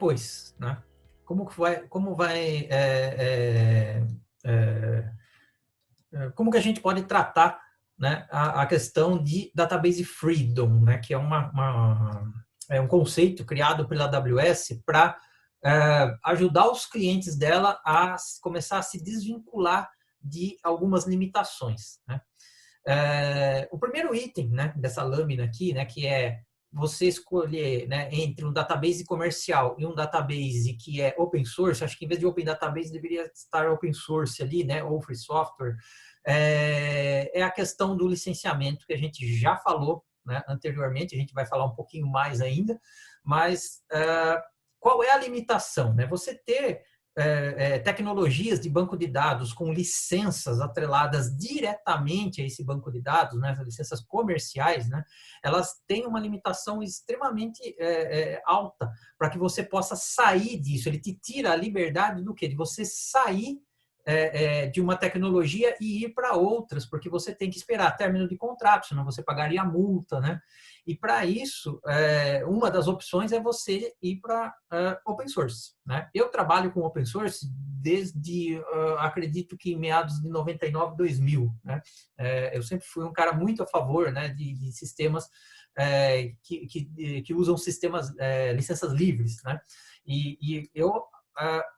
depois, né? Como que a gente pode tratar, né, a questão de database freedom, né, que é um conceito criado pela AWS para ajudar os clientes dela a começar a se desvincular de algumas limitações, né? O primeiro item, né, dessa lâmina aqui, né, que é você escolher, né, entre um database comercial e um database que é open source. Acho que em vez de open database deveria estar open source ali, né, ou free software. É a questão do licenciamento, que a gente já falou, né, anteriormente. A gente vai falar um pouquinho mais ainda, mas qual é a limitação, né? Você ter tecnologias de banco de dados com licenças atreladas diretamente a esse banco de dados, né, as licenças comerciais, né, elas têm uma limitação extremamente alta para que você possa sair disso. Ele te tira a liberdade do quê? De você sair de uma tecnologia e ir para outras, porque você tem que esperar término de contrato, senão você pagaria multa, né? E para isso, uma das opções é você ir para open source, né? Eu trabalho com open source desde, acredito que meados de 99, 2000, né? Eu sempre fui um cara muito a favor, né, de sistemas que usam sistemas, licenças livres, né? E eu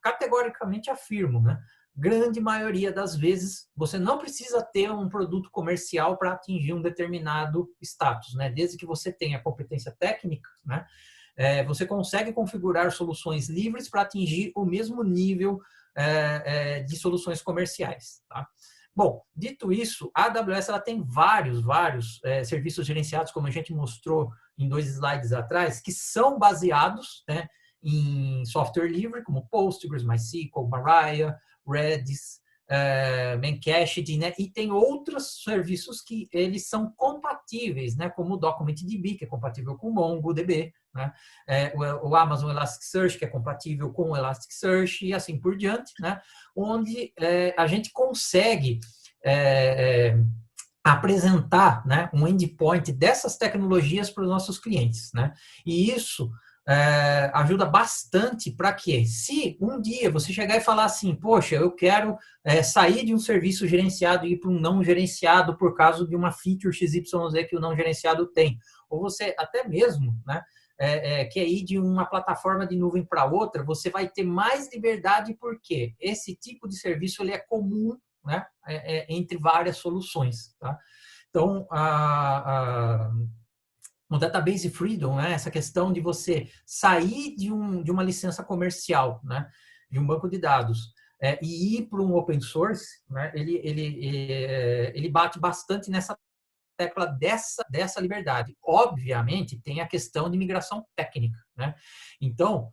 categoricamente afirmo, né? Grande maioria das vezes, você não precisa ter um produto comercial para atingir um determinado status, né? Desde que você tenha competência técnica, né? Você consegue configurar soluções livres para atingir o mesmo nível de soluções comerciais, tá? Bom, dito isso, a AWS ela tem vários serviços gerenciados, como a gente mostrou em 2 slides atrás, que são baseados, né, em software livre, como Postgres, MySQL, Mariah, Redis, Memcached, né? E tem outros serviços que eles são compatíveis, né? Como o DocumentDB, que é compatível com o MongoDB, né? O Amazon Elasticsearch, que é compatível com o Elasticsearch, e assim por diante, né? Onde a gente consegue apresentar, né, um endpoint dessas tecnologias para os nossos clientes, né? E isso ajuda bastante para que, se um dia você chegar e falar assim, poxa, eu quero sair de um serviço gerenciado e ir para um não gerenciado por causa de uma feature XYZ que o não gerenciado tem, ou você até mesmo, né, quer ir de uma plataforma de nuvem para outra, você vai ter mais liberdade, porque esse tipo de serviço ele é comum, né, entre várias soluções, tá? Então, o database freedom, né, essa questão de você sair de uma licença comercial, né, de um banco de dados, e ir para um open source, né, ele bate bastante nessa tecla dessa liberdade. Obviamente, tem a questão de migração técnica, né? Então,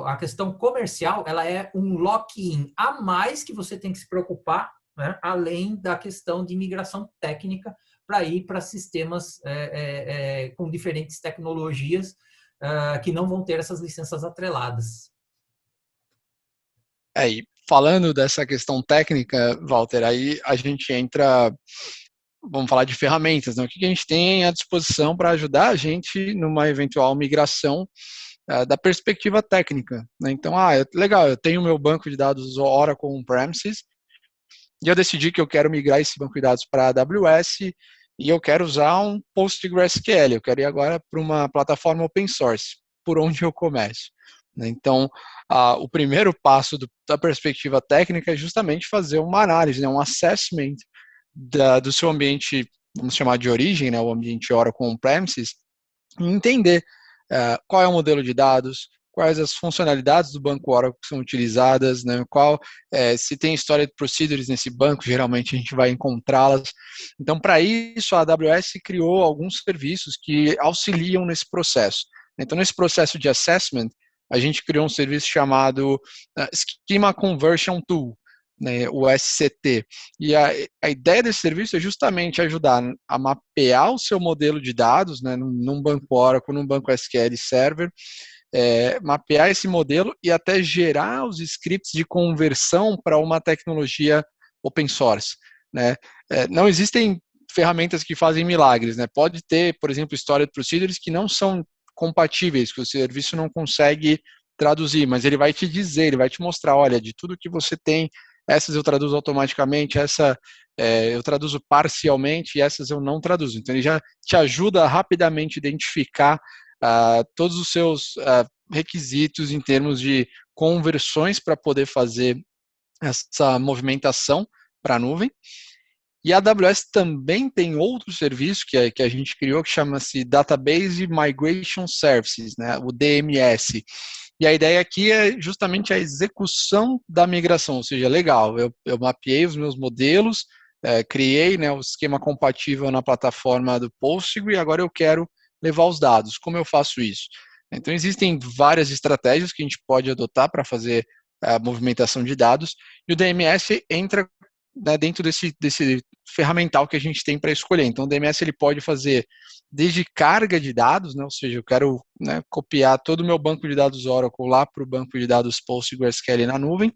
a questão comercial, ela é um lock-in a mais que você tem que se preocupar, né, além da questão de migração técnica para ir para sistemas com diferentes tecnologias que não vão ter essas licenças atreladas. E falando dessa questão técnica, Walter, aí a gente entra, vamos falar de ferramentas, né? O que a gente tem à disposição para ajudar a gente numa eventual migração da perspectiva técnica, né? Então, legal, eu tenho meu banco de dados Oracle on-premises e eu decidi que eu quero migrar esse banco de dados para a AWS e eu quero usar um PostgreSQL, eu quero ir agora para uma plataforma open source. Por onde eu começo? Então, o primeiro passo da perspectiva técnica é justamente fazer uma análise, né, um assessment do seu ambiente, vamos chamar de origem, né, o ambiente Oracle on-premises, e entender qual é o modelo de dados, quais as funcionalidades do banco Oracle que são utilizadas, né, se tem história de procedures nesse banco, geralmente a gente vai encontrá-las. Então, para isso, a AWS criou alguns serviços que auxiliam nesse processo. Então, nesse processo de assessment, a gente criou um serviço chamado Schema Conversion Tool, né, o SCT. E a ideia desse serviço é justamente ajudar a mapear o seu modelo de dados, né, num banco Oracle, num banco SQL Server, mapear esse modelo e até gerar os scripts de conversão para uma tecnologia open source, né? Não existem ferramentas que fazem milagres, né? Pode ter, por exemplo, storage procedures que não são compatíveis, que o serviço não consegue traduzir, mas ele vai te dizer, ele vai te mostrar, olha, de tudo que você tem, essas eu traduzo automaticamente, essa eu traduzo parcialmente e essas eu não traduzo. Então ele já te ajuda a rapidamente identificar todos os seus requisitos em termos de conversões para poder fazer essa movimentação para a nuvem. E a AWS também tem outro serviço que a gente criou que chama-se Database Migration Services, né, o DMS. E a ideia aqui é justamente a execução da migração, ou seja, legal, eu mapeei os meus modelos, criei, né, o esquema compatível na plataforma do Postgre e agora eu quero levar os dados. Como eu faço isso? Então, existem várias estratégias que a gente pode adotar para fazer a movimentação de dados, e o DMS entra, né, dentro desse ferramental que a gente tem para escolher. Então, o DMS ele pode fazer desde carga de dados, né, ou seja, eu quero, né, copiar todo o meu banco de dados Oracle lá para o banco de dados PostgreSQL na nuvem,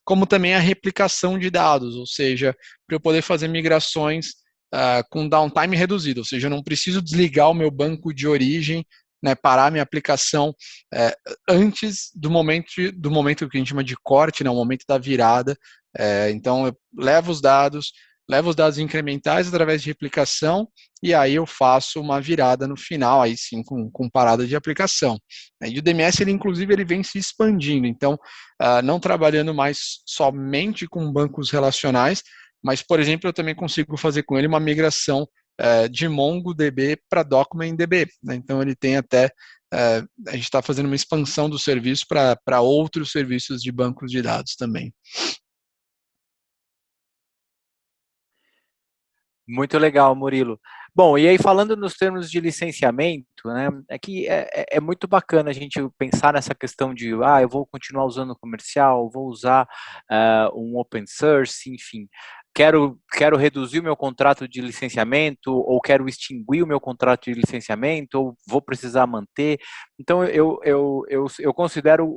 como também a replicação de dados, ou seja, para eu poder fazer migrações com downtime reduzido, ou seja, eu não preciso desligar o meu banco de origem, né, parar minha aplicação antes do momento que a gente chama de corte, né, o momento da virada. Então, eu levo os dados incrementais através de replicação, e aí eu faço uma virada no final, aí sim, com parada de aplicação. E o DMS, inclusive, ele vem se expandindo, então, não trabalhando mais somente com bancos relacionais, mas, por exemplo, eu também consigo fazer com ele uma migração de MongoDB para DocumentDB, né? Então, ele tem até, a gente está fazendo uma expansão do serviço para outros serviços de bancos de dados também. Muito legal, Murilo. Bom, e aí falando nos termos de licenciamento, né, é que é muito bacana a gente pensar nessa questão de, eu vou continuar usando o comercial, vou usar um open source, enfim, quero reduzir o meu contrato de licenciamento, ou quero extinguir o meu contrato de licenciamento, ou vou precisar manter. Então, eu considero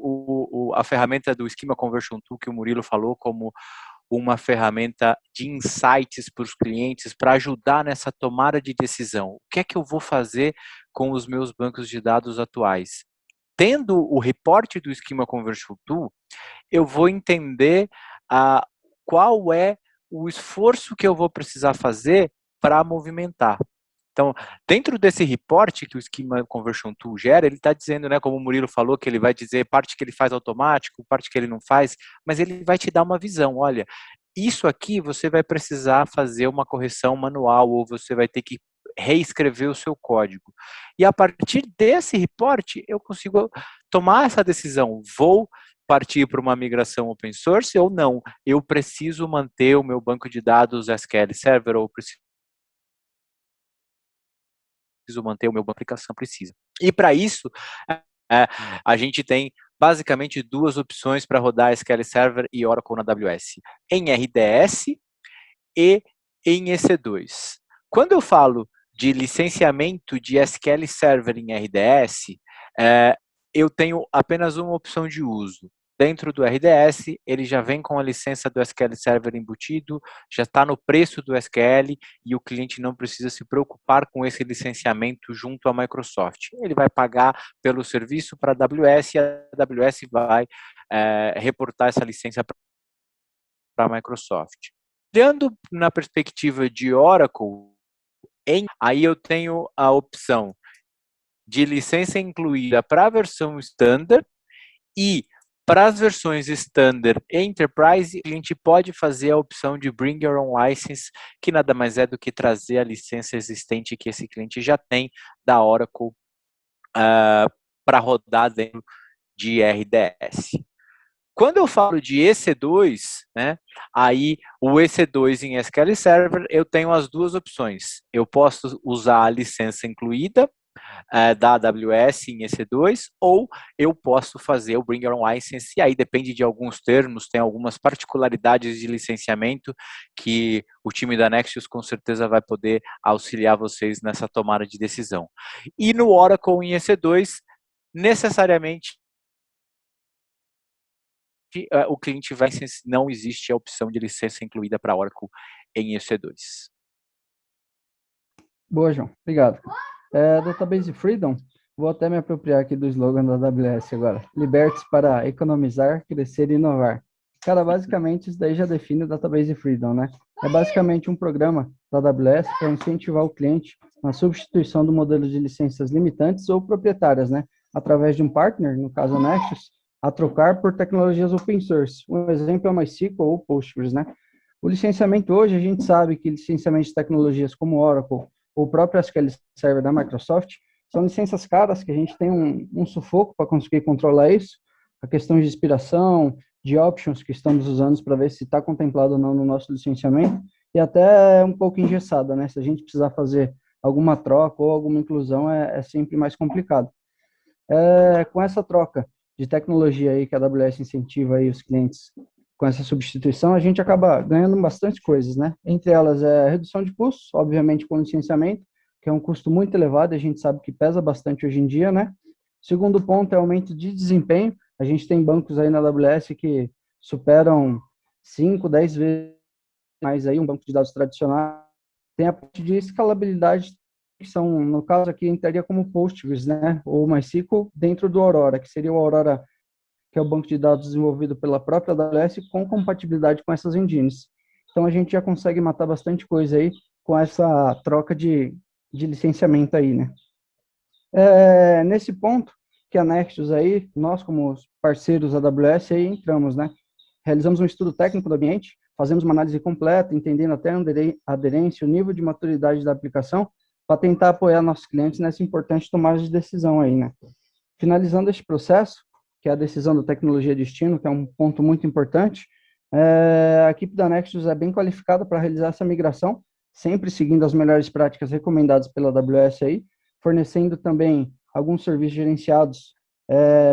a ferramenta do Schema Conversion Tool que o Murilo falou como uma ferramenta de insights para os clientes para ajudar nessa tomada de decisão. O que é que eu vou fazer com os meus bancos de dados atuais? Tendo o reporte do Schema Conversion Tool, eu vou entender qual é o esforço que eu vou precisar fazer para movimentar. Então, dentro desse reporte que o Schema Conversion Tool gera, ele está dizendo, né, como o Murilo falou, que ele vai dizer parte que ele faz automático, parte que ele não faz, mas ele vai te dar uma visão. Olha, isso aqui você vai precisar fazer uma correção manual, ou você vai ter que reescrever o seu código. E a partir desse reporte, eu consigo tomar essa decisão. Vou partir para uma migração open source ou não? Eu preciso manter o meu banco de dados SQL Server, ou preciso manter o meu banco de aplicação, precisa. E para isso, a gente tem basicamente duas opções para rodar SQL Server e Oracle na AWS, em RDS e em EC2. Quando eu falo de licenciamento de SQL Server em RDS, eu tenho apenas uma opção de uso. Dentro do RDS, ele já vem com a licença do SQL Server embutido, já está no preço do SQL e o cliente não precisa se preocupar com esse licenciamento junto à Microsoft. Ele vai pagar pelo serviço para a AWS e a AWS vai reportar essa licença para a Microsoft. Olhando na perspectiva de Oracle, aí eu tenho a opção de licença incluída para a versão standard, e para as versões Standard e Enterprise, o cliente pode fazer a opção de Bring Your Own License, que nada mais é do que trazer a licença existente que esse cliente já tem da Oracle para rodar dentro de RDS. Quando eu falo de EC2, né, aí o EC2 em SQL Server, eu tenho as duas opções. Eu posso usar a licença incluída da AWS em EC2, ou eu posso fazer o Bring Your Own License, e aí depende de alguns termos, tem algumas particularidades de licenciamento que o time da Nexus com certeza vai poder auxiliar vocês nessa tomada de decisão. E no Oracle em EC2, necessariamente o cliente vai, não existe a opção de licença incluída para Oracle em EC2. Boa, João. Obrigado. Database Freedom, Vou até me apropriar aqui do slogan da AWS agora. Liberte-se para economizar, crescer e inovar. Cara, basicamente isso daí já define o Database Freedom, né? É basicamente um programa da AWS para incentivar o cliente na substituição do modelo de licenças limitantes ou proprietárias, né? Através de um partner, no caso a Nexus, a trocar por tecnologias open source. Um exemplo é o MySQL ou Postgres, né? O licenciamento hoje, a gente sabe que licenciamento de tecnologias como Oracle ou o próprio SQL Server da Microsoft são licenças caras que a gente tem um sufoco para conseguir controlar isso. A questão de inspiração, de options que estamos usando para ver se está contemplado ou não no nosso licenciamento, e até um pouco engessada, né? Se a gente precisar fazer alguma troca ou alguma inclusão, é sempre mais complicado. Com essa troca de tecnologia aí que a AWS incentiva aí os clientes com essa substituição, a gente acaba ganhando bastante coisas, né? Entre elas é a redução de custos, obviamente com licenciamento, que é um custo muito elevado, a gente sabe que pesa bastante hoje em dia, né? Segundo ponto é aumento de desempenho. A gente tem bancos aí na AWS que superam 5, 10 vezes mais aí um banco de dados tradicional. Tem a parte de escalabilidade, que são, no caso aqui, entraria como Postgres, né? Ou MySQL dentro do Aurora, que seria o Aurora, que é o banco de dados desenvolvido pela própria AWS com compatibilidade com essas engines. Então, a gente já consegue matar bastante coisa aí com essa troca de licenciamento aí, né? Nesse ponto que a Nexus aí, nós como parceiros AWS aí entramos, né? Realizamos um estudo técnico do ambiente, fazemos uma análise completa, entendendo até a aderência, o nível de maturidade da aplicação, para tentar apoiar nossos clientes nessa importante tomada de decisão aí, né? Finalizando este processo, que é a decisão da tecnologia de destino, que é um ponto muito importante, a equipe da Nexus é bem qualificada para realizar essa migração, sempre seguindo as melhores práticas recomendadas pela AWS aí, fornecendo também alguns serviços gerenciados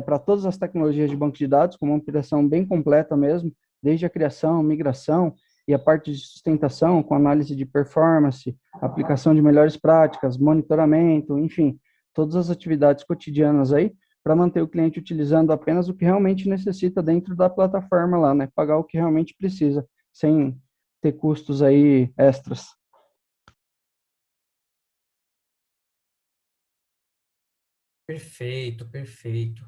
para todas as tecnologias de banco de dados, com uma operação bem completa mesmo, desde a criação, migração e a parte de sustentação, com análise de performance, aplicação de melhores práticas, monitoramento, enfim, todas as atividades cotidianas aí, para manter o cliente utilizando apenas o que realmente necessita dentro da plataforma lá, né? Pagar o que realmente precisa, sem ter custos aí extras. Perfeito, perfeito.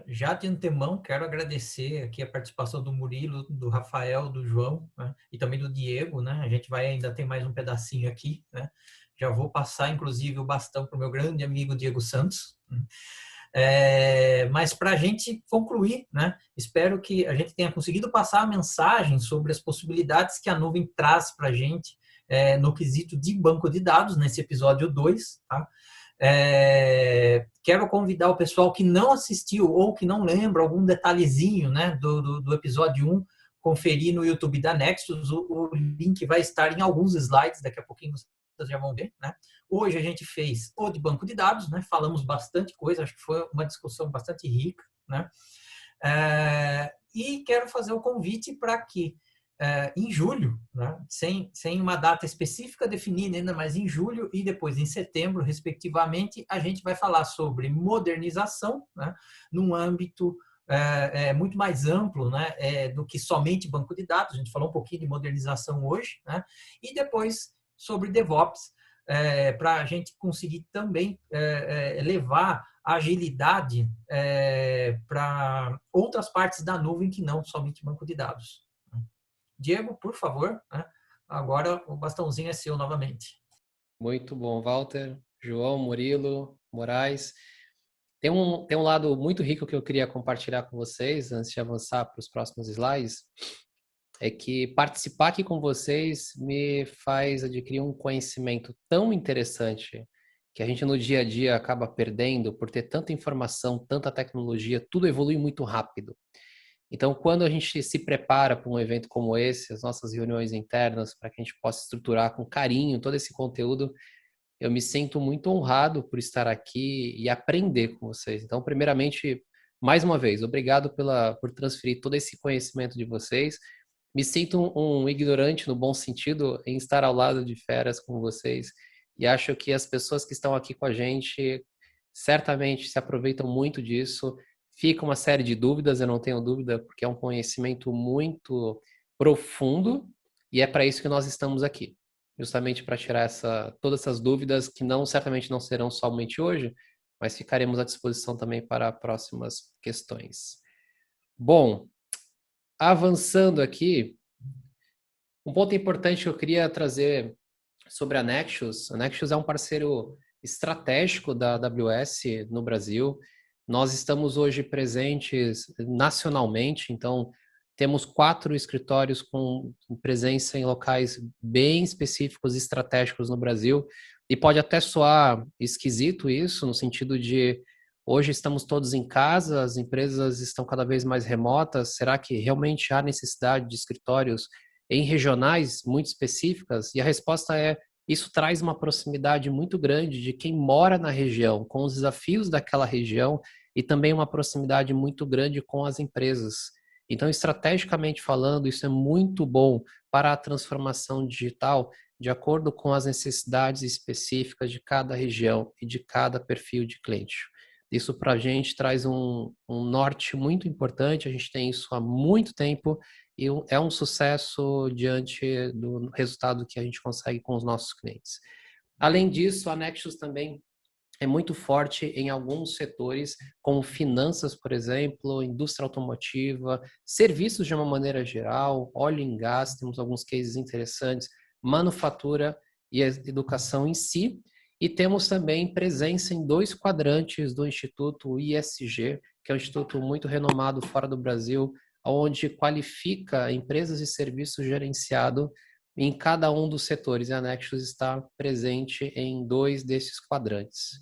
Já de antemão, quero agradecer aqui a participação do Murilo, do Rafael, do João, né, e também do Diego, né? A gente vai ainda ter mais um pedacinho aqui, né? Já vou passar, inclusive, o bastão para o meu grande amigo Diego Santos. Mas para a gente concluir, né? Espero que a gente tenha conseguido passar a mensagem sobre as possibilidades que a nuvem traz para a gente no quesito de banco de dados, nesse episódio 2, tá? Quero convidar o pessoal que não assistiu ou que não lembra algum detalhezinho, né, do episódio 1, conferir no YouTube da Nexus. O link vai estar em alguns slides, daqui a pouquinho vocês já vão ver, né? Hoje a gente fez o de banco de dados, né? Falamos bastante coisa, acho que foi uma discussão bastante rica, né? E quero fazer o convite para que em julho, né, sem uma data específica definida ainda, mas em julho e depois em setembro, respectivamente, a gente vai falar sobre modernização, né, num âmbito muito mais amplo, né, do que somente banco de dados. A gente falou um pouquinho de modernização hoje, né, e depois sobre DevOps, para a gente conseguir também levar a agilidade para outras partes da nuvem que não somente banco de dados. Diego, por favor, né? Agora o bastãozinho é seu novamente. Muito bom, Walter, João, Murilo, Moraes. Tem um lado muito rico que eu queria compartilhar com vocês, antes de avançar para os próximos slides, é que participar aqui com vocês me faz adquirir um conhecimento tão interessante que a gente no dia a dia acaba perdendo por ter tanta informação, tanta tecnologia, tudo evolui muito rápido. Então, quando a gente se prepara para um evento como esse, as nossas reuniões internas, para que a gente possa estruturar com carinho todo esse conteúdo, eu me sinto muito honrado por estar aqui e aprender com vocês. Então, primeiramente, mais uma vez, obrigado por transferir todo esse conhecimento de vocês. Me sinto um ignorante no bom sentido em estar ao lado de feras como vocês e acho que as pessoas que estão aqui com a gente certamente se aproveitam muito disso. Fica uma série de dúvidas, eu não tenho dúvida, porque é um conhecimento muito profundo e é para isso que nós estamos aqui, justamente para tirar todas essas dúvidas que certamente não serão somente hoje, mas ficaremos à disposição também para próximas questões. Bom, avançando aqui, um ponto importante que eu queria trazer sobre a Nexus. A Nexus é um parceiro estratégico da AWS no Brasil. Nós estamos hoje presentes nacionalmente, então temos 4 escritórios com presença em locais bem específicos e estratégicos no Brasil. E pode até soar esquisito isso, no sentido de hoje estamos todos em casa, as empresas estão cada vez mais remotas. Será que realmente há necessidade de escritórios em regionais muito específicas? E a resposta é: isso traz uma proximidade muito grande de quem mora na região, com os desafios daquela região, e também uma proximidade muito grande com as empresas. Então, estrategicamente falando, isso é muito bom para a transformação digital, de acordo com as necessidades específicas de cada região e de cada perfil de cliente. Isso para a gente traz um norte muito importante, a gente tem isso há muito tempo, e é um sucesso diante do resultado que a gente consegue com os nossos clientes. Além disso, a Nexus também é muito forte em alguns setores, como finanças, por exemplo, indústria automotiva, serviços de uma maneira geral, óleo e gás, temos alguns cases interessantes, manufatura e educação em si, e temos também presença em 2 quadrantes do Instituto ISG, que é um instituto muito renomado fora do Brasil, onde qualifica empresas e serviços gerenciados em cada um dos setores. E a Nexus está presente em 2 desses quadrantes.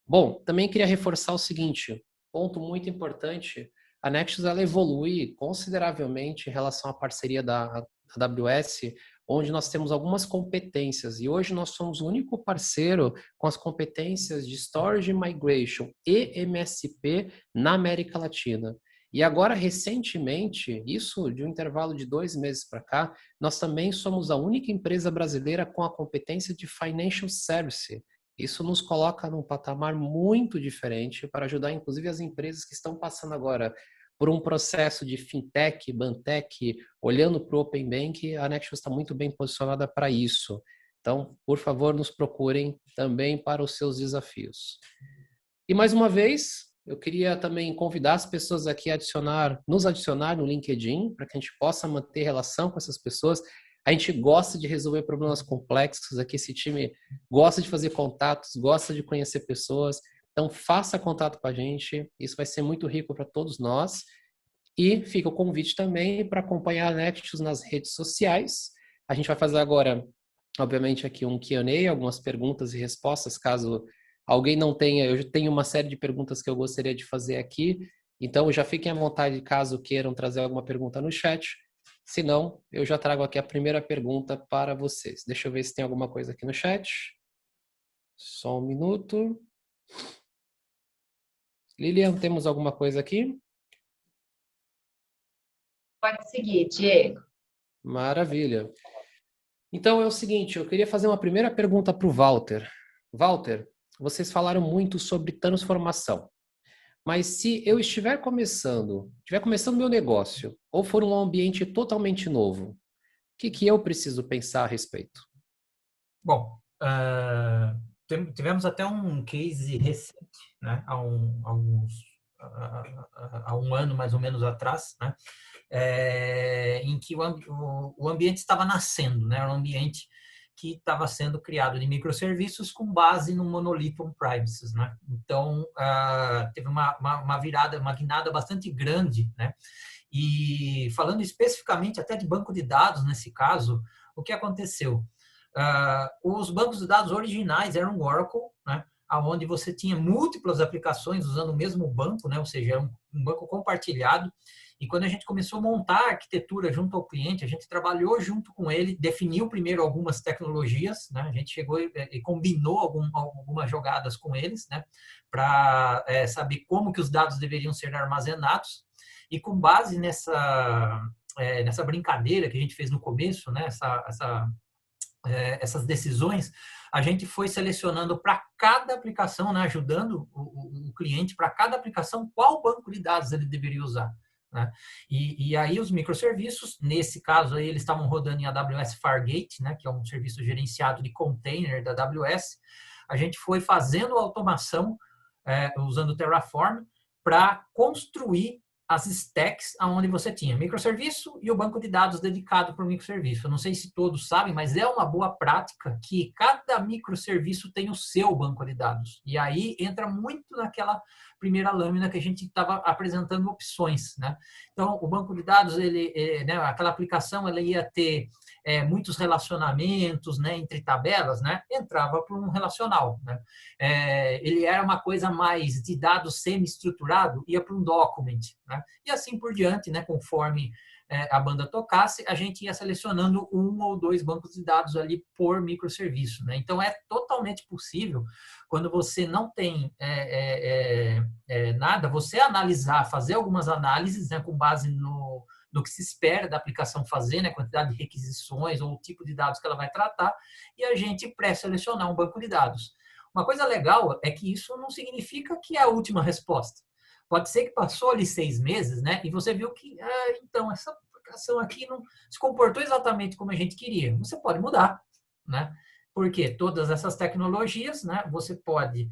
Bom, também queria reforçar o seguinte, ponto muito importante: a Nexus ela evolui consideravelmente em relação à parceria da AWS, onde nós temos algumas competências, e hoje nós somos o único parceiro com as competências de Storage Migration e MSP na América Latina. E agora, recentemente, isso de um intervalo de 2 meses para cá, nós também somos a única empresa brasileira com a competência de Financial Service. Isso nos coloca num patamar muito diferente para ajudar, inclusive, as empresas que estão passando agora por um processo de fintech, bantech, olhando para o Open Bank. A Nexus está muito bem posicionada para isso. Então, por favor, nos procurem também para os seus desafios. E mais uma vez, eu queria também convidar as pessoas aqui a nos adicionar no LinkedIn, para que a gente possa manter relação com essas pessoas. A gente gosta de resolver problemas complexos aqui, esse time gosta de fazer contatos, gosta de conhecer pessoas. Então, faça contato com a gente, isso vai ser muito rico para todos nós. E fica o convite também para acompanhar a Nexus nas redes sociais. A gente vai fazer agora, obviamente, aqui um Q&A, algumas perguntas e respostas, caso alguém não tenha. Eu tenho uma série de perguntas que eu gostaria de fazer aqui, então já fiquem à vontade caso queiram trazer alguma pergunta no chat. Se não, eu já trago aqui a primeira pergunta para vocês. Deixa eu ver se tem alguma coisa aqui no chat. Só um minuto. Lilian, temos alguma coisa aqui? Pode seguir, Diego. Maravilha. Então é o seguinte, eu queria fazer uma primeira pergunta para o Walter. Walter, vocês falaram muito sobre transformação. Mas se eu estiver começando meu negócio, ou for um ambiente totalmente novo, o que eu preciso pensar a respeito? Bom, tivemos até um case recente, né, há um ano mais ou menos atrás, né, em que o ambiente estava nascendo, né, era um ambiente que estava sendo criado de microserviços com base no monolito on-premises, né? Então, teve uma virada, uma guinada bastante grande, né? E falando especificamente até de banco de dados nesse caso, o que aconteceu? Os bancos de dados originais eram Oracle, né? Onde você tinha múltiplas aplicações usando o mesmo banco, né? Ou seja, era um banco compartilhado. E quando a gente começou a montar a arquitetura junto ao cliente, a gente trabalhou junto com ele, definiu primeiro algumas tecnologias, né? A gente chegou e combinou algumas jogadas com eles, né? Para saber como que os dados deveriam ser armazenados. E com base nessa brincadeira que a gente fez no começo, né? Essas decisões, a gente foi selecionando para cada aplicação, né? Ajudando o cliente para cada aplicação qual banco de dados ele deveria usar. Né? E aí os microserviços, nesse caso aí, eles estavam rodando em AWS Fargate, né, que é um serviço gerenciado de container da AWS. A gente foi fazendo a automação usando o Terraform, para construir as stacks onde você tinha microserviço e o banco de dados dedicado para o microserviço. Eu não sei se todos sabem, mas é uma boa prática que cada microserviço tem o seu banco de dados. E aí entra muito naquela primeira lâmina que a gente estava apresentando opções, né? Então, o banco de dados, aquela aplicação, ela ia ter muitos relacionamentos, né, entre tabelas, né? Entrava para um relacional, né? Ele era uma coisa mais de dados semi-estruturado, ia para um document, né? E assim por diante, né? Conforme a banda tocasse, a gente ia selecionando 1 ou 2 bancos de dados ali por microserviço, né? Então, é totalmente possível, quando você não tem nada, você analisar, fazer algumas análises, né, com base no que se espera da aplicação fazer, né, quantidade de requisições ou o tipo de dados que ela vai tratar, e a gente pré-selecionar um banco de dados. Uma coisa legal é que isso não significa que é a última resposta. Pode ser que passou ali 6 meses, né, e você viu que, então, essa aplicação aqui não se comportou exatamente como a gente queria. Você pode mudar, né? Porque todas essas tecnologias, né, você pode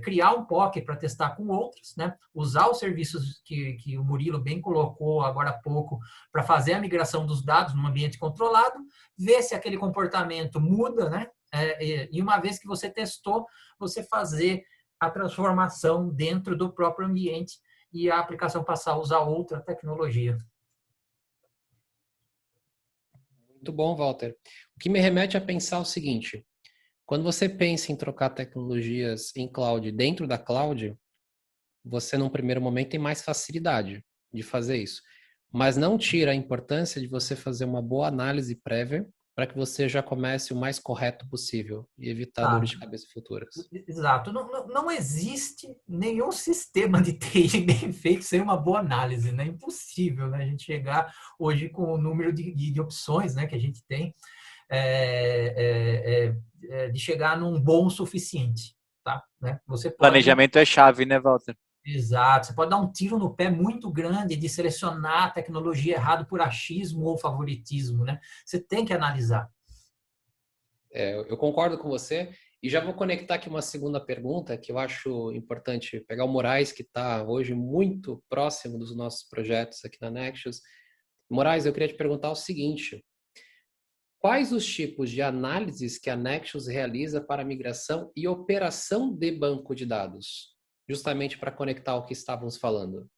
criar um POC para testar com outros, né, usar os serviços que o Murilo bem colocou agora há pouco para fazer a migração dos dados num ambiente controlado, ver se aquele comportamento muda, né, e uma vez que você testou, você fazer a transformação dentro do próprio ambiente e a aplicação passar a usar outra tecnologia. Muito bom, Walter. O que me remete a pensar o seguinte: quando você pensa em trocar tecnologias em cloud dentro da cloud, você, num primeiro momento, tem mais facilidade de fazer isso. Mas não tira a importância de você fazer uma boa análise prévia para que você já comece o mais correto possível e evitar dores de cabeça futuras. Exato. Não existe nenhum sistema de TI bem feito sem uma boa análise, né? Impossível, né? A gente chegar hoje com o número de opções, né, que a gente tem, de chegar num bom suficiente, tá? Né? Você pode... Planejamento é chave, né, Walter? Exato. Você pode dar um tiro no pé muito grande de selecionar a tecnologia errado por achismo ou favoritismo, né? Você tem que analisar. Eu concordo com você e já vou conectar aqui uma segunda pergunta que eu acho importante pegar o Moraes, que está hoje muito próximo dos nossos projetos aqui na Nexus. Moraes, eu queria te perguntar o seguinte: quais os tipos de análises que a Nexus realiza para migração e operação de banco de dados? Justamente para conectar o que estávamos falando.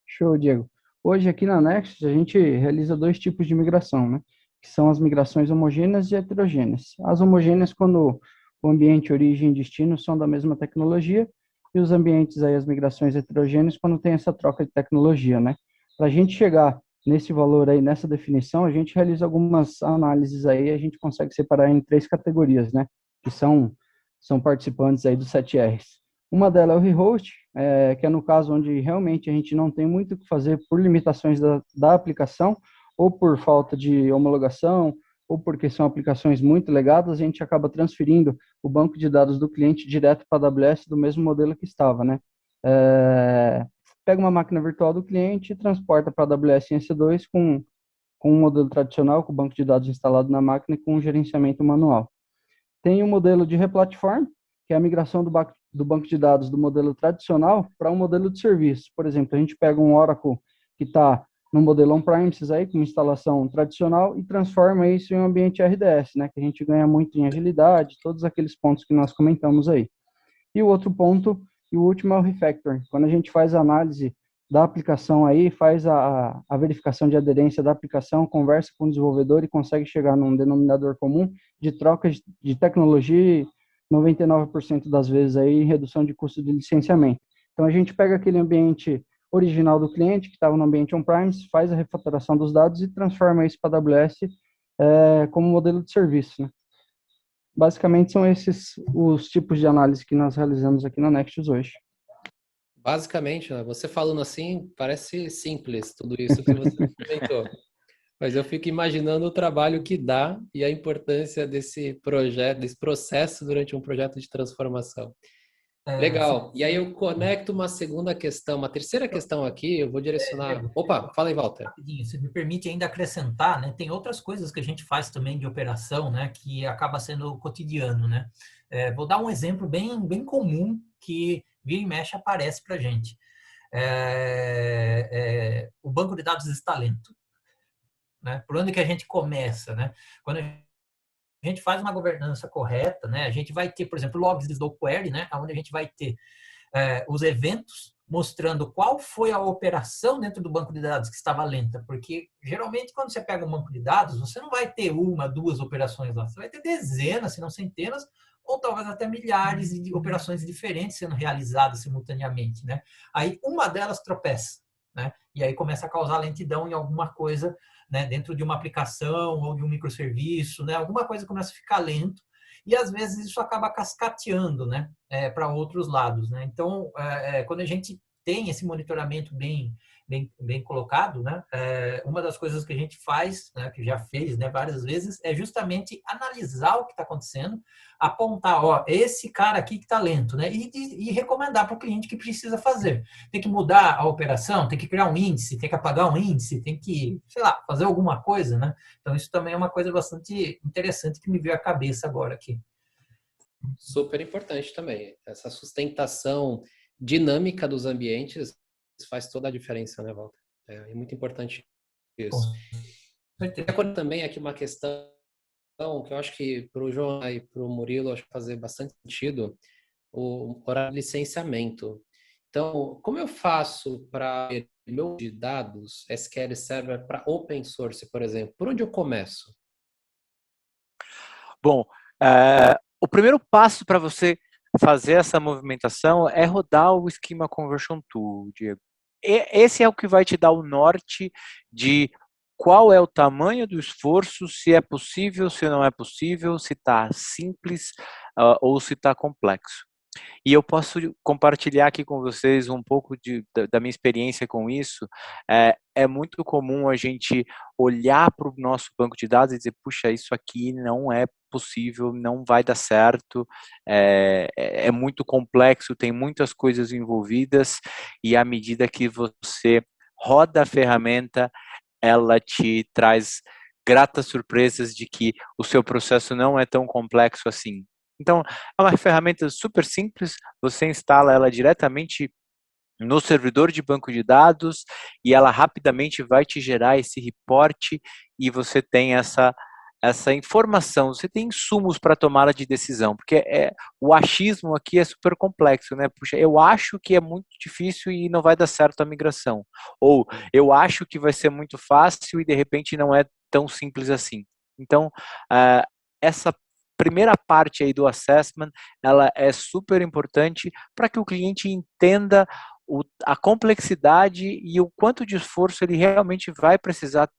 Show, Diego. Hoje aqui na Nexus a gente realiza 2 tipos de migração, né? Que são as migrações homogêneas e heterogêneas. As homogêneas, quando o ambiente, origem e destino são da mesma tecnologia, e os ambientes aí, as migrações heterogêneas, quando tem essa troca de tecnologia, né? Para a gente chegar nesse valor aí, nessa definição, a gente realiza algumas análises aí, a gente consegue separar em 3 categorias, né? Que são participantes aí dos 7 R's. Uma delas é o rehost, que é no caso onde realmente a gente não tem muito o que fazer por limitações da aplicação, ou por falta de homologação, ou porque são aplicações muito legadas, a gente acaba transferindo o banco de dados do cliente direto para a AWS do mesmo modelo que estava, né? Pega uma máquina virtual do cliente e transporta para a AWS em EC2 com um modelo tradicional, com o banco de dados instalado na máquina e com um gerenciamento manual. Tem o modelo de replatform, que é a migração do banco de dados do modelo tradicional para um modelo de serviço. Por exemplo, a gente pega um Oracle que está no modelo on-premises aí, com instalação tradicional, e transforma isso em um ambiente RDS, né, que a gente ganha muito em agilidade, todos aqueles pontos que nós comentamos aí. E o outro ponto, e o último, é o refactoring. Quando a gente faz a análise da aplicação aí, faz a verificação de aderência da aplicação, conversa com o desenvolvedor e consegue chegar num denominador comum de troca de tecnologia, 99% das vezes aí, redução de custo de licenciamento. Então, a gente pega aquele ambiente original do cliente, que estava no ambiente on-premise, faz a refatoração dos dados e transforma isso para a AWS como modelo de serviço, né? Basicamente, são esses os tipos de análise que nós realizamos aqui na Nexus hoje. Basicamente, você falando assim, parece simples tudo isso que você comentou. Mas eu fico imaginando o trabalho que dá e a importância desse projeto, desse processo durante um projeto de transformação. Legal. E aí eu conecto uma segunda questão, uma terceira questão aqui, eu vou direcionar... Opa, fala aí, Walter. Rapidinho, se me permite ainda acrescentar, né? Tem outras coisas que a gente faz também de operação, né? Que acaba sendo cotidiano, né? Vou dar um exemplo bem comum que vira e mexe aparece para a gente. O banco de dados está lento, né? Por onde que a gente começa, né? Quando a gente faz uma governança correta, né? A gente vai ter, por exemplo, logs de slow query, né? Onde a gente vai ter os eventos mostrando qual foi a operação dentro do banco de dados que estava lenta, porque geralmente quando você pega um banco de dados, você não vai ter uma, duas operações lá, você vai ter dezenas, se não centenas, ou talvez até milhares de operações diferentes sendo realizadas simultaneamente, né? Aí uma delas tropeça, né? E aí começa a causar lentidão em alguma coisa, né? Dentro de uma aplicação ou de um microserviço, né? Alguma coisa começa a ficar lento, e às vezes isso acaba cascateando, né, para outros lados, né? Então, quando a gente tem esse monitoramento bem colocado, né, uma das coisas que a gente faz, né, que já fez, né, várias vezes, é justamente analisar o que está acontecendo, apontar, ó, esse cara aqui que está lento, né, e recomendar para o cliente que precisa fazer. Tem que mudar a operação, tem que criar um índice, tem que apagar um índice, tem que, sei lá, fazer alguma coisa, né? Então, isso também é uma coisa bastante interessante que me veio à cabeça agora aqui. Super importante também. Essa sustentação dinâmica dos ambientes faz toda a diferença, né, Walter? É muito importante isso. Recordo também aqui uma questão que eu acho que para o João e para o Murilo acho que fazer bastante sentido, o horário de licenciamento. Então, como eu faço para meu de dados SQL Server para open source, por exemplo? Por onde eu começo? Bom, o primeiro passo para você fazer essa movimentação é rodar o Schema Conversion Tool, Diego. Esse é o que vai te dar o norte de qual é o tamanho do esforço, se é possível, se não é possível, se está simples ou se está complexo. E eu posso compartilhar aqui com vocês um pouco da minha experiência com isso. É muito comum a gente olhar para o nosso banco de dados e dizer, puxa, isso aqui não é possível, não vai dar certo, é muito complexo, tem muitas coisas envolvidas, e à medida que você roda a ferramenta, ela te traz gratas surpresas de que o seu processo não é tão complexo assim. Então, é uma ferramenta super simples, você instala ela diretamente no servidor de banco de dados e ela rapidamente vai te gerar esse reporte e você tem essa informação, você tem insumos para tomada de decisão, porque o achismo aqui é super complexo, né? Puxa, eu acho que é muito difícil e não vai dar certo a migração, ou eu acho que vai ser muito fácil e de repente não é tão simples assim. Então, essa primeira parte aí do assessment, ela é super importante para que o cliente entenda a complexidade e o quanto de esforço ele realmente vai precisar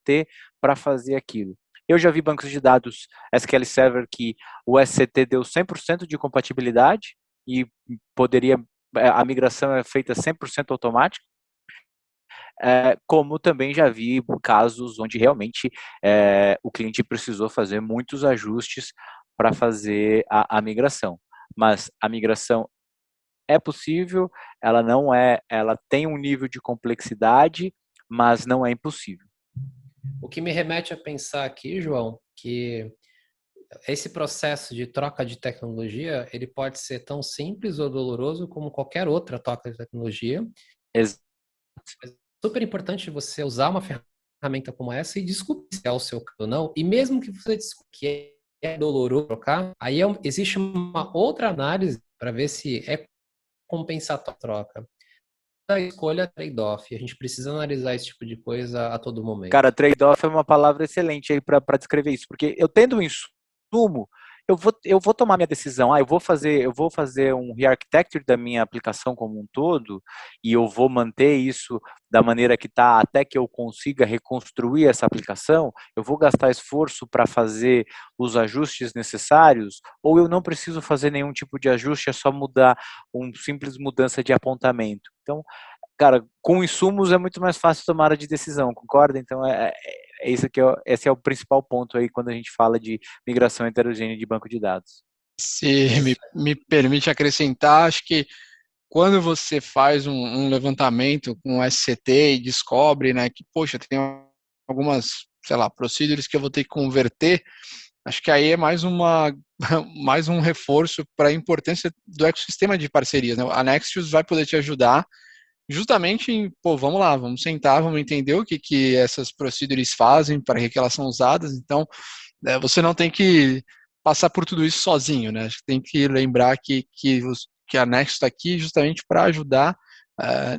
ter para fazer aquilo. Eu já vi bancos de dados SQL Server que o SCT deu 100% de compatibilidade e a migração é feita 100% automática, como também já vi casos onde realmente o cliente precisou fazer muitos ajustes para fazer a migração. Mas a migração é possível, ela tem um nível de complexidade, mas não é impossível. O que me remete a pensar aqui, João, que esse processo de troca de tecnologia, ele pode ser tão simples ou doloroso como qualquer outra troca de tecnologia. É super importante você usar uma ferramenta como essa e descobrir se é o seu caso ou não. E mesmo que você descubra que é doloroso trocar, aí existe uma outra análise para ver se é compensatória a troca. A escolha trade-off. A gente precisa analisar esse tipo de coisa a todo momento. Cara, trade-off é uma palavra excelente aí para descrever isso, porque eu tendo um insumo, eu vou tomar minha decisão, eu vou fazer um re-architecture da minha aplicação como um todo, e eu vou manter isso da maneira que está até que eu consiga reconstruir essa aplicação, eu vou gastar esforço para fazer os ajustes necessários, ou eu não preciso fazer nenhum tipo de ajuste, é só mudar uma simples mudança de apontamento. Então, cara, com insumos é muito mais fácil tomar de decisão, concorda? Então, esse é o principal ponto aí quando a gente fala de migração heterogênea de banco de dados. Se me permite acrescentar, acho que quando você faz um levantamento com o SCT e descobre, né, que, poxa, tem algumas, sei lá, procedures que eu vou ter que converter, Acho que aí é mais mais um reforço para a importância do ecossistema de parcerias, né? A Nexius vai poder te ajudar justamente em, pô, vamos lá, vamos sentar, vamos entender o que essas procedures fazem, para que elas são usadas. Então, você não tem que passar por tudo isso sozinho, né? Acho que tem que lembrar que a Nexius está aqui justamente para ajudar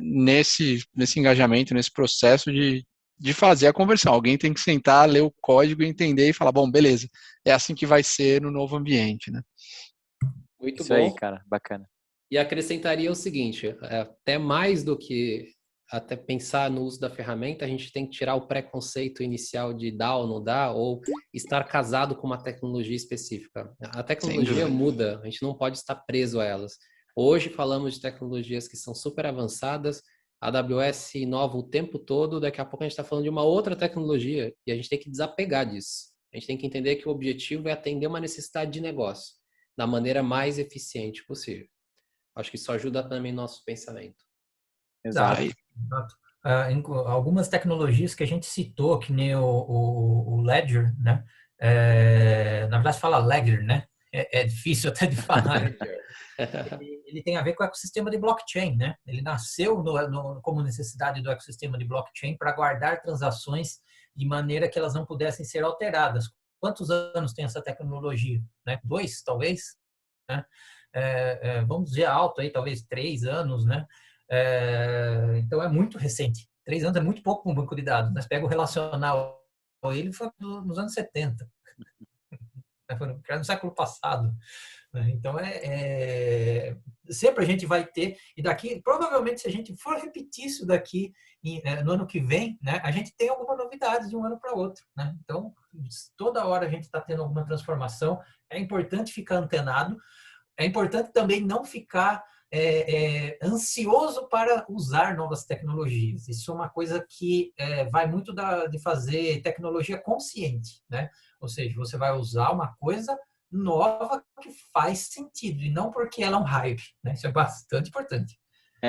nesse engajamento, nesse processo de fazer a conversão. Alguém tem que sentar, ler o código, entender e falar, bom, beleza, é assim que vai ser no novo ambiente, né? Muito Isso bom. aí, cara, bacana. E acrescentaria o seguinte, até mais do que até pensar no uso da ferramenta, a gente tem que tirar o preconceito inicial de dar ou não dar, ou estar casado com uma tecnologia específica. A tecnologia muda, a gente não pode estar preso a elas. Hoje falamos de tecnologias que são super avançadas, a AWS inova o tempo todo, daqui a pouco a gente está falando de uma outra tecnologia e a gente tem que desapegar disso. A gente tem que entender que o objetivo é atender uma necessidade de negócio da maneira mais eficiente possível. Acho que isso ajuda também nosso pensamento. Exato. Exato. Algumas tecnologias que a gente citou, que nem o Ledger, né? Na verdade, fala Ledger, né? É difícil até de falar. Ele tem a ver com o ecossistema de blockchain, né? Ele nasceu como necessidade do ecossistema de blockchain para guardar transações de maneira que elas não pudessem ser alteradas. Quantos anos tem essa tecnologia? Né? 2, talvez? Né? Vamos dizer alto aí, talvez 3 anos, né? Então é muito recente. 3 anos é muito pouco para um banco de dados. Mas pega o relacional, ele foi nos anos 70. Foi no século passado. Então, sempre a gente vai ter, e daqui, provavelmente, se a gente for repetir isso daqui no ano que vem, né, a gente tem alguma novidade de um ano para outro. Né? Então, toda hora a gente está tendo alguma transformação, é importante ficar antenado, é importante também não ficar ansioso para usar novas tecnologias. Isso é uma coisa que vai muito de fazer tecnologia consciente, né? Ou seja, você vai usar uma coisa nova que faz sentido e não porque ela é um hype, né? Isso é bastante importante.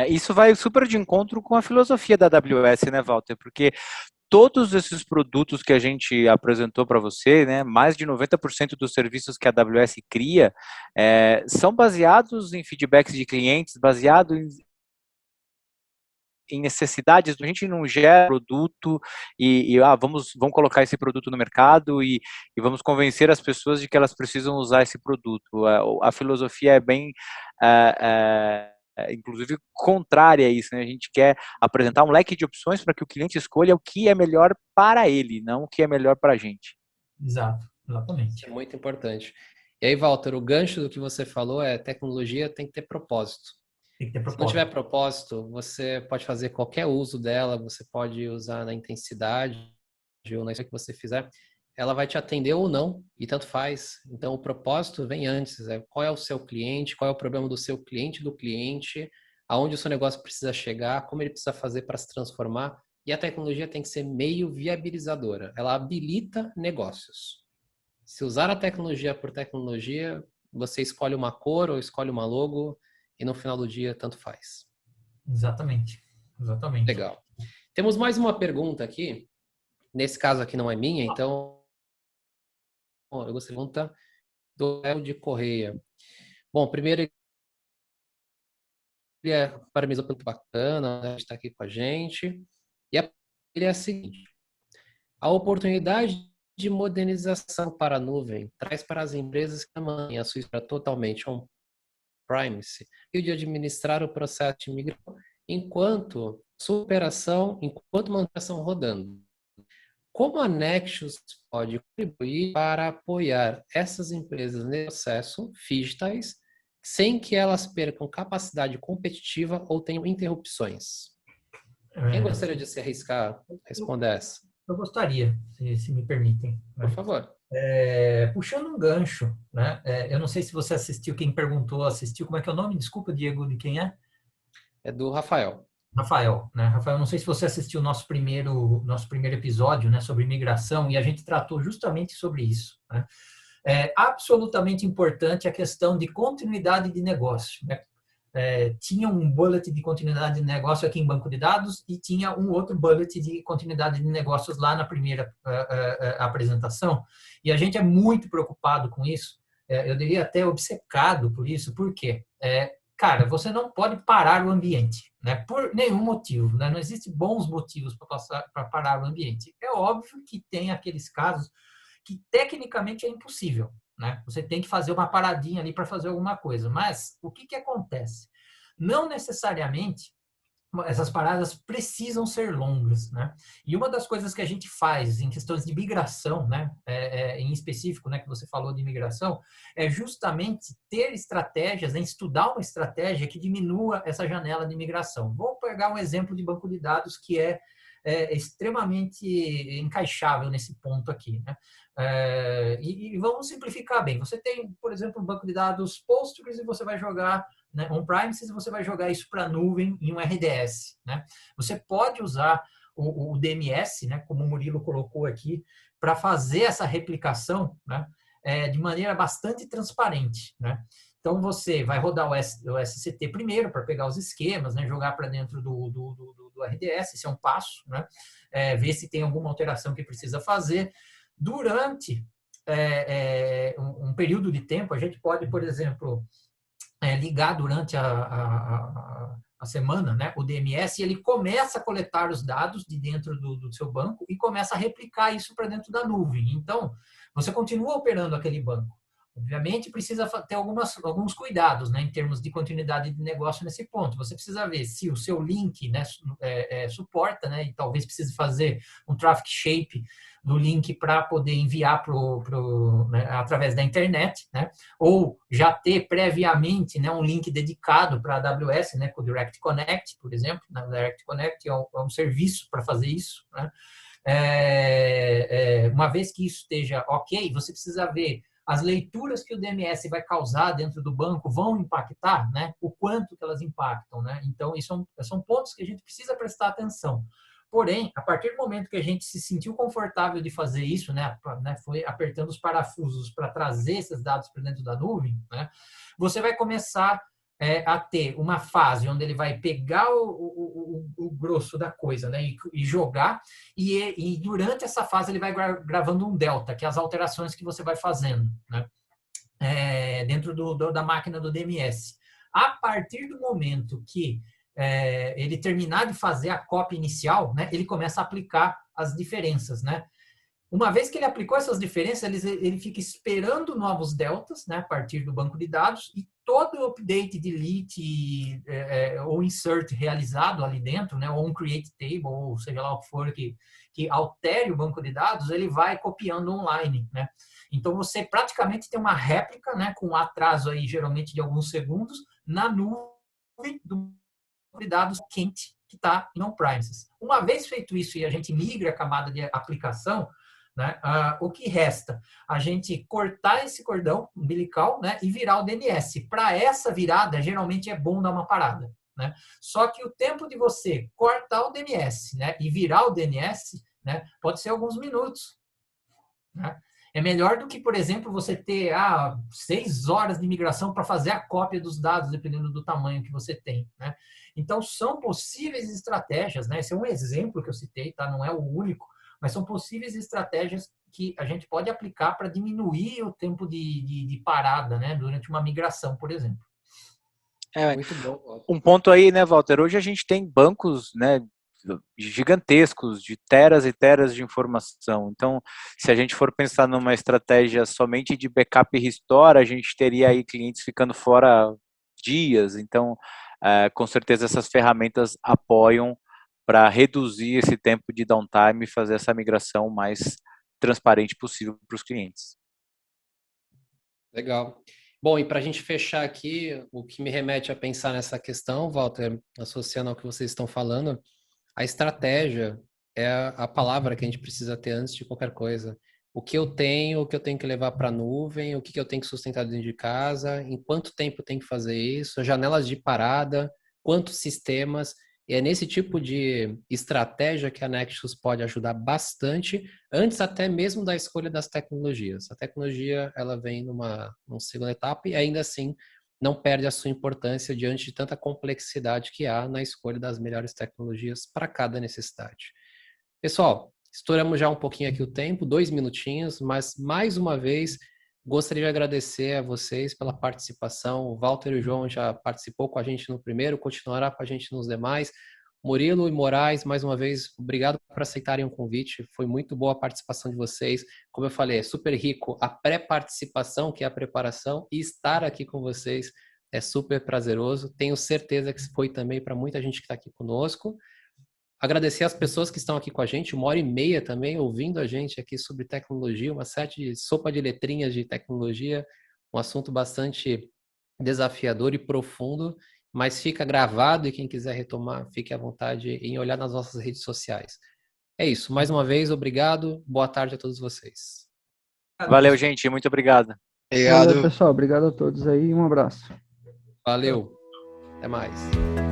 Isso vai super de encontro com a filosofia da AWS, né, Walter? Porque todos esses produtos que a gente apresentou para você, né, mais de 90% dos serviços que a AWS cria são baseados em feedbacks de clientes, baseados em necessidades. A gente não gera produto vamos colocar esse produto no mercado e vamos convencer as pessoas de que elas precisam usar esse produto. A filosofia é bem inclusive contrária a isso, né? A gente quer apresentar um leque de opções para que o cliente escolha o que é melhor para ele, não o que é melhor para a gente. Exato, exatamente. Isso é muito importante. E aí, Walter, o gancho do que você falou tecnologia tem que ter propósito. Tem que ter propósito. Se não tiver propósito, você pode fazer qualquer uso dela, você pode usar na intensidade ou na que você fizer, ela vai te atender ou não, e tanto faz. Então, o propósito vem antes. Qual é o seu cliente, qual é o problema do seu cliente, aonde o seu negócio precisa chegar, como ele precisa fazer para se transformar. E a tecnologia tem que ser meio viabilizadora. Ela habilita negócios. Se usar a tecnologia por tecnologia, você escolhe uma cor ou escolhe uma logo, e no final do dia, tanto faz. Exatamente. Exatamente. Legal. Temos mais uma pergunta aqui. Nesse caso aqui não é minha, então eu gostaria de pergunta do Léo de Correia. Bom, primeiro ele parabenizou pelo bacana, né, estar aqui com a gente. E ele é a seguinte: a oportunidade de modernização para a nuvem traz para as empresas que mantêm a sua estrutura totalmente on-premise e o de administrar o processo de migração enquanto manutenção rodando. Como a Nexius pode contribuir para apoiar essas empresas nesse processo digitais sem que elas percam capacidade competitiva ou tenham interrupções? Quem gostaria de se arriscar responder essa? Eu gostaria, se me permitem. Por favor. Puxando um gancho, né? Eu não sei se você assistiu, quem perguntou assistiu. Como é que é o nome? Desculpa, Diego, de quem é? É do Rafael. Rafael, né? Rafael, não sei se você assistiu o nosso primeiro episódio, né, sobre migração, e a gente tratou justamente sobre isso, né? É absolutamente importante a questão de continuidade de negócio, né? tinha um bullet de continuidade de negócio aqui em banco de dados e tinha um outro bullet de continuidade de negócios lá na primeira apresentação. E a gente é muito preocupado com isso. Eu diria até obcecado por isso. Por quê? Cara, você não pode parar o ambiente, né? Por nenhum motivo, né? Não existem bons motivos para parar o ambiente. É óbvio que tem aqueles casos que tecnicamente é impossível, né? Você tem que fazer uma paradinha ali para fazer alguma coisa. Mas o que acontece? Não necessariamente essas paradas precisam ser longas, né? E uma das coisas que a gente faz em questões de migração, né, em específico, né, que você falou de migração, é justamente ter estratégias, né, estudar uma estratégia que diminua essa janela de migração. Vou pegar um exemplo de banco de dados que é extremamente encaixável nesse ponto aqui, né? E vamos simplificar bem. Você tem, por exemplo, um banco de dados Postgres e você vai jogar, né, on-premises, você vai jogar isso para a nuvem em um RDS, né? Você pode usar o DMS, né, como o Murilo colocou aqui, para fazer essa replicação, né, de maneira bastante transparente, né? Então, você vai rodar o SCT primeiro para pegar os esquemas, né, jogar para dentro do RDS, esse é um passo, né? Ver se tem alguma alteração que precisa fazer. Durante um período de tempo, a gente pode, por exemplo, ligar durante a semana, né, o DMS, e ele começa a coletar os dados de dentro do seu banco e começa a replicar isso para dentro da nuvem. Então, você continua operando aquele banco. Obviamente, precisa ter alguns cuidados, né, em termos de continuidade de negócio nesse ponto. Você precisa ver se o seu link, né, suporta, né, e talvez precise fazer um traffic shape do link para poder enviar né, através da internet, né, ou já ter previamente, né, um link dedicado para a AWS, né, com o Direct Connect, por exemplo. Né, o Direct Connect é um serviço para fazer isso, né. Uma vez que isso esteja ok, você precisa ver as leituras que o DMS vai causar dentro do banco vão impactar, né? O quanto que elas impactam, né? Então, isso são pontos que a gente precisa prestar atenção. Porém, a partir do momento que a gente se sentiu confortável de fazer isso, né, foi apertando os parafusos para trazer esses dados para dentro da nuvem, né, você vai começar a ter uma fase onde ele vai pegar o grosso da coisa, né, e jogar, e durante essa fase ele vai gravando um delta, que é as alterações que você vai fazendo, né, dentro da máquina do DMS. A partir do momento que ele terminar de fazer a cópia inicial, né, ele começa a aplicar as diferenças, né? Uma vez que ele aplicou essas diferenças, ele fica esperando novos deltas, né, a partir do banco de dados, e todo o update, delete ou insert realizado ali dentro, né, ou um create table, ou seja lá o que for que altere o banco de dados, ele vai copiando online, né? Então, você praticamente tem uma réplica, né, com um atraso aí, geralmente de alguns segundos, na nuvem do de dados quente que está em on-premises. Uma vez feito isso e a gente migra a camada de aplicação, né, o que resta? A gente cortar esse cordão umbilical, né, e virar o DNS. Para essa virada, geralmente é bom dar uma parada, né? Só que o tempo de você cortar o DNS, né, e virar o DNS, né, pode ser alguns minutos, né? É melhor do que, por exemplo, você ter 6 horas de migração para fazer a cópia dos dados, dependendo do tamanho que você tem, né? Então, são possíveis estratégias, né? Esse é um exemplo que eu citei, tá? Não é o único, mas são possíveis estratégias que a gente pode aplicar para diminuir o tempo de parada, né? Durante uma migração, por exemplo. Muito bom. Um ponto aí, né, Walter? Hoje a gente tem bancos, né, gigantescos, de teras e teras de informação. Então, se a gente for pensar numa estratégia somente de backup e restore, a gente teria aí clientes ficando fora dias. Então, com certeza essas ferramentas apoiam para reduzir esse tempo de downtime e fazer essa migração mais transparente possível para os clientes. Legal. Bom, e para a gente fechar aqui, o que me remete a pensar nessa questão, Walter, associando ao que vocês estão falando, a estratégia é a palavra que a gente precisa ter antes de qualquer coisa. O que eu tenho que levar para a nuvem, o que eu tenho que sustentar dentro de casa, em quanto tempo eu tenho que fazer isso, janelas de parada, quantos sistemas. E é nesse tipo de estratégia que a Nexus pode ajudar bastante, antes até mesmo da escolha das tecnologias. A tecnologia ela vem numa segunda etapa e ainda assim não perde a sua importância diante de tanta complexidade que há na escolha das melhores tecnologias para cada necessidade. Pessoal, estouramos já um pouquinho aqui o tempo, 2 minutinhos, mas mais uma vez gostaria de agradecer a vocês pela participação. O Walter e o João já participou com a gente no primeiro, continuará com a gente nos demais. Murilo e Moraes, mais uma vez, obrigado por aceitarem o convite. Foi muito boa a participação de vocês. Como eu falei, é super rico a pré-participação, que é a preparação, e estar aqui com vocês é super prazeroso. Tenho certeza que foi também para muita gente que está aqui conosco. Agradecer às pessoas que estão aqui com a gente, 1h30 também, ouvindo a gente aqui sobre tecnologia, uma série de sopa de letrinhas de tecnologia, um assunto bastante desafiador e profundo, mas fica gravado e quem quiser retomar, fique à vontade em olhar nas nossas redes sociais. É isso, mais uma vez, obrigado, boa tarde a todos vocês. Valeu, gente, muito obrigado. Valeu, pessoal, obrigado a todos aí, um abraço. Valeu, até mais.